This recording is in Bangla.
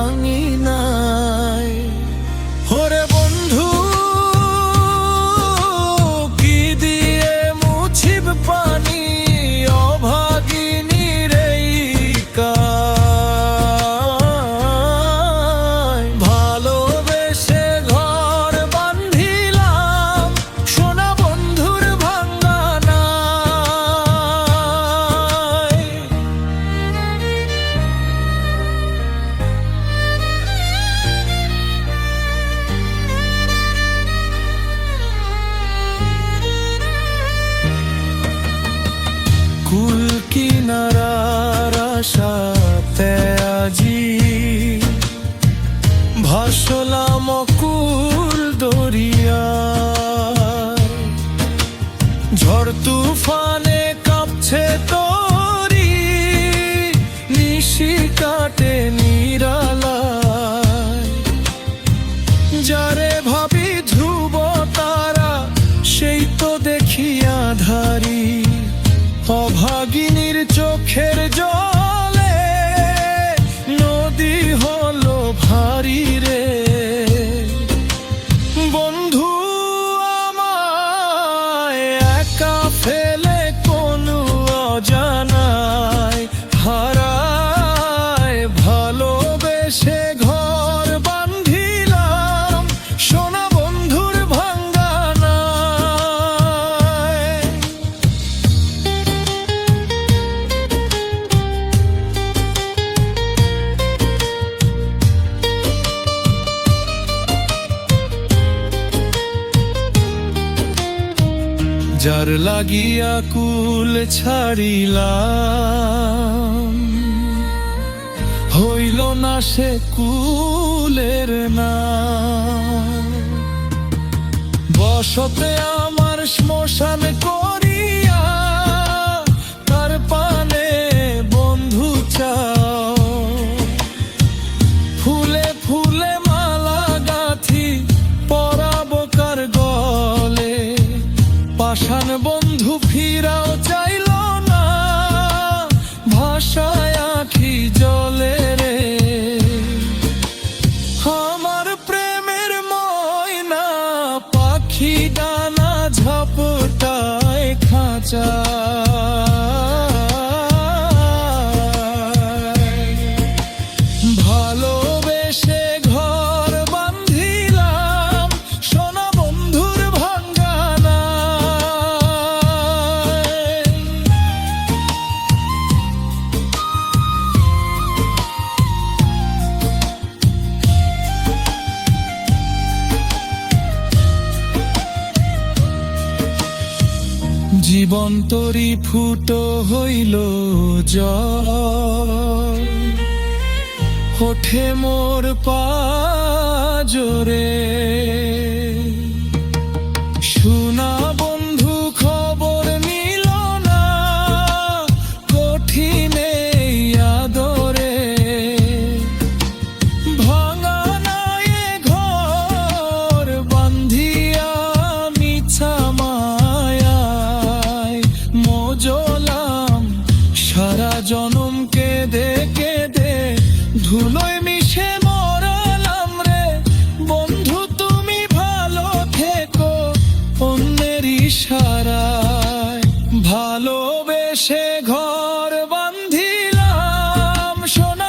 ভাঙি নাই। ওরে বন্ধু কি দিয়ে মুছিব পানি অভাগিনীর এই কায়। ভালোবেসে ঘর বান্ধিলাম সোনা বন্ধুর ভাঙা নাই। কুল কিনারার আশাতে আজি ভাসলাম কুল দরিয়ায়। ঝড় তুফানে কাঁপছে তরি নিশি কাটে নিরালায়। যারে ভাবি ধ্রুব তারা সেই তো দেখি আঁধারি। অভাগিনীর চোখের জলে নদী হলো ভারী রে। বন্ধু আমায় একা ফেলে কোনো অজানায় হারায়। ভালোবেসে ঘর বান্ধিলাম সোনা বন্ধুর ভাঙা নাই। যার লাগিয়া কুল ছাড়িলাম হইল না সে কুলের না। বসতে আমার শ্মশান করিয়া তার পানে বন্ধু চাও। ফুলে ফুলে মালা গাঁথি পরাবো কার গলে। পাষাণ বন্ধু ফিরাও চাইল না ভাষায় আঁখি জলে রে। আমার প্রেমের ময়না পাখি ডানা ঝাপটায় খাঁচা। ভালোবেসে ঘর বান্ধিলাম সোনা বন্ধুর ভাঙা নাই। জীবন তরি ফুটো হইল জল ওঠে মোর পাজরে। শোনা বন্ধু খবর নিল না কঠিন এই আদরে। ভাঙা নাই ঘর বান্ধিয়া মিছা মায়ায় মজলাম সারা জনম কেঁদে কেঁদে ধুলোয় মিশে মরালাম রে। বন্ধু তুমি ভালো থেকো অন্যের ইশারায়। ভালোবেসে ঘর বান্ধিলাম সোনা